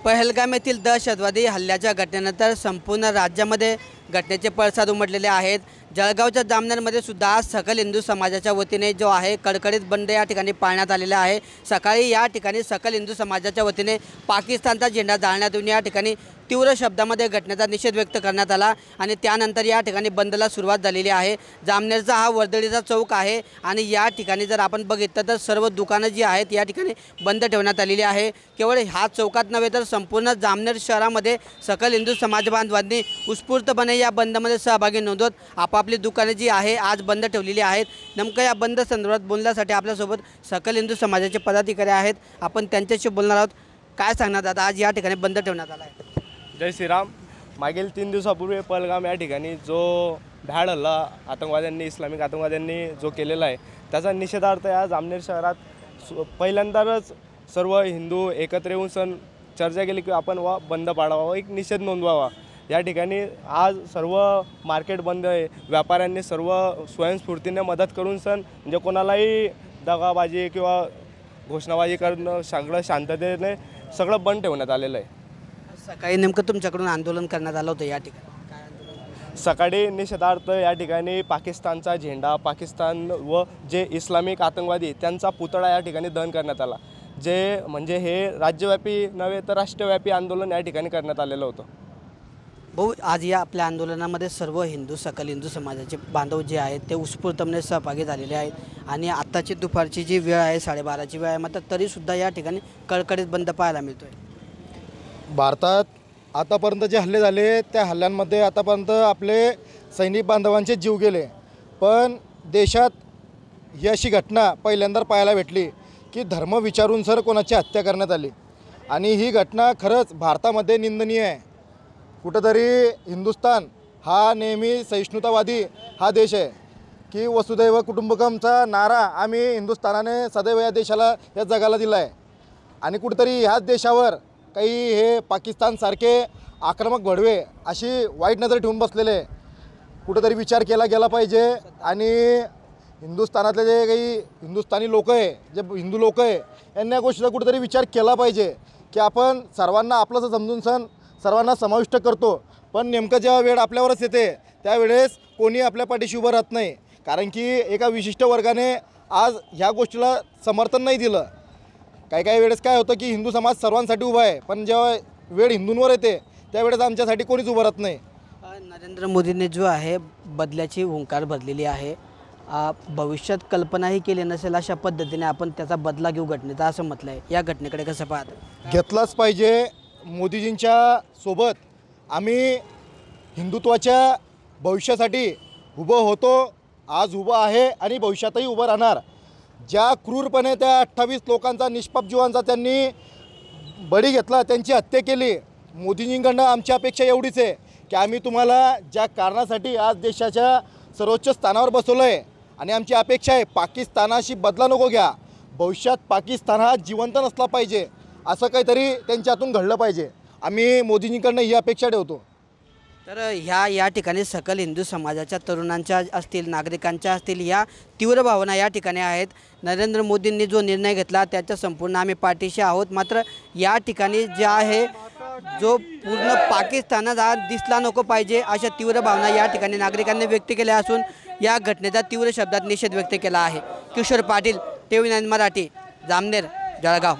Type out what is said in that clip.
पहलगाम येथील दहशतवादी हल्ल्याच्या घटनेनंतर संपूर्ण राज्यामध्ये घटनेचे पडसाद उमटलेले आहेत। जळगावच्या जामनेरमध्ये सुद्धा आज सकल हिंदू समाजाच्या वतीने जो आहे कडकडीत बंद या ठिकाणी पाळण्यात आलेला आहे। सकाळी या ठिकाणी सकल हिंदू समाजाच्या वतीने पाकिस्तानचा झेंडा जाळण्यात येऊन या ठिकाणी तीव्र शब्दामध्ये घटनेचा निषेध व्यक्त करण्यात आला आणि त्यानंतर या ठिकाणी बंदला सुरुवात झालेली आहे। जामनेरचा हा वर्दळीचा चौक आहे आणि या ठिकाणी जर आपण बघितलं तर सर्व दुकानं जी आहेत या ठिकाणी बंद ठेवण्यात आलेली आहे। केवळ हा चौकात नव्हे तर संपूर्ण जामनेर शहरामध्ये सकल हिंदू समाज बांधवांनी उत्स्फूर्तपणे या बंदमध्ये सहभागी नोंदवत आपापली दुकाने जी आहे आज बंद ठेवलेली आहेत। नेमकं या बंद संदर्भात बोलण्यासाठी आपल्यासोबत सकल हिंदू समाजाचे पदाधिकारी आहेत, आपण त्यांच्याशी बोलणार आहोत। काय सांगणार दादा, आज या ठिकाणी बंद ठेवण्यात आला आहे? जय श्रीराम। मागील 3 दिवसापूर्वी पहलगाम या ठिकाणी जो भ्याड हल्ला आतंकवाद्यांनी इस्लामिक आतंकवाद्यांनी जो केलेला आहे त्याचा निषेधार्थ या जामनेर शहरात पहिल्यांदाच सर्व हिंदू एकत्र येऊन चर्चा केली की आपण बंद पाडावा, एक निषेध नोंदवावा। या ठिकाणी आज सर्व मार्केट बंद आहे, व्यापाऱ्यांनी सर्व स्वयंस्फूर्तीने मदत करून म्हणजे कोणालाही दगाबाजी किंवा घोषणाबाजी करणं सगळं शांततेने सगळं बंद ठेवण्यात आलेलं आहे। सकाळी नेमकं तुमच्याकडून आंदोलन करण्यात आलं होतं या ठिकाणी, काय आंदोलन? सकाळी निषेधार्थ या ठिकाणी पाकिस्तानचा झेंडा, पाकिस्तान व जे इस्लामिक आतंकवादी त्यांचा पुतळा या ठिकाणी दहन करण्यात आला। जे म्हणजे हे राज्यव्यापी नव्हे तर राष्ट्रव्यापी आंदोलन या ठिकाणी करण्यात आलेलं होतं। भाऊ, आज या आपल्या आंदोलनामध्ये सर्व हिंदू सकल हिंदू समाजाचे बांधव जे आहेत ते उत्स्फूर्तपणे सहभागी झालेले आहेत आणि आत्ताची दुपारची जी वेळ आहे 12:30ची वेळ आहे, मात्र तरीसुद्धा या ठिकाणी कडकडीत बंद पाहायला मिळतो आहे। भारतात आतापर्यंत जे हल्ले झाले त्या हल्ल्यांमध्ये आतापर्यंत आपले सैनिक बांधवांचे जीव गेले, पण देशात ही अशी घटना पहिल्यांदा पाहायला भेटली की धर्म विचारून कोणाची हत्या करण्यात आली आणि ही घटना खरंच भारतामध्ये निंदनीय आहे। कुठंतरी हिंदुस्थान हा नेहमी सहिष्णुतावादी हा देश आहे की वसुदैव कुटुंबकमचा नारा आम्ही हिंदुस्थानाने सदैव या देशाला या जगाला दिला आहे आणि कुठंतरी ह्याच देशावर काही हे पाकिस्तानसारखे आक्रमक भडवे अशी वाईट नजर ठेवून बसलेले, कुठंतरी विचार केला गेला पाहिजे आणि हिंदुस्थानातले जे काही हिंदुस्थानी लोक आहे, जे हिंदू लोक आहे, यांनी या गोष्टीचा कुठंतरी विचार केला पाहिजे की आपण सर्वांना आपलंसं समजून सर्वांना समाविष्ट करतो, पण नेमकं जेव्हा वेळ आपल्यावरच येते त्यावेळेस कोणी आपल्या पाठीशी उभं राहत नाही, कारण की एका विशिष्ट वर्गाने आज ह्या गोष्टीला समर्थन नाही दिलं। काही वेळेस काय होतं की हिंदू समाज सर्वांसाठी उभा आहे, पण जेव्हा वेळ हिंदूंवर येते त्यावेळेस आमच्यासाठी कोणीच उभं राहत नाही। नरेंद्र मोदींनी जो आहे बदल्याची हुंकार भरलेली आहे, भविष्यात कल्पनाही केली नसेल अशा पद्धतीने आपण त्याचा बदला घेऊ घटनेचा असं म्हटलं आहे। या घटनेकडे कसं पाहता? घेतलाच पाहिजे। मोदीजींच्या सोबत आम्ही हिंदुत्वाच्या भविष्यासाठी उभं होतो, आज उभं आहे आणि भविष्यातही उभं राहणार। ज्या क्रूरपणे त्या 28 लोकांचा निष्पाप जीवांचा त्यांनी बळी घेतला, त्यांची हत्या केली, मोदीजींकडनं आमची अपेक्षा एवढीच आहे की आम्ही तुम्हाला ज्या कारणासाठी आज देशाच्या सर्वोच्च स्थानावर बसवलं आहे आणि आमची अपेक्षा आहे पाकिस्तानाशी बदला नको घ्या, भविष्यात पाकिस्तान हा जिवंत नसला पाहिजे, असं काहीतरी त्यांच्या हातून घडलं पाहिजे। आम्ही मोदीजींकडनं ही अपेक्षा ठेवतो। तर या ठिकाणी सकल हिंदू समाजाच्या तरुणांच्या असतील, नागरिकांच्या असतील, या तीव्र भावना या ठिकाणी आहेत। नरेंद्र मोदींनी जो निर्णय घेतला त्याच्या संपूर्ण आम्ही पाठीशी आहोत, मात्र या ठिकाणी जे आहे जो पूर्ण पाकिस्तानात दिसला नको पाहिजे अशा तीव्र भावना या ठिकाणी नागरिकांनी व्यक्त केल्या असून या घटनेचा तीव्र शब्दात निषेध व्यक्त केला आहे। किशोर पाटील, TV9 मराठी, जामनेर, जळगाव।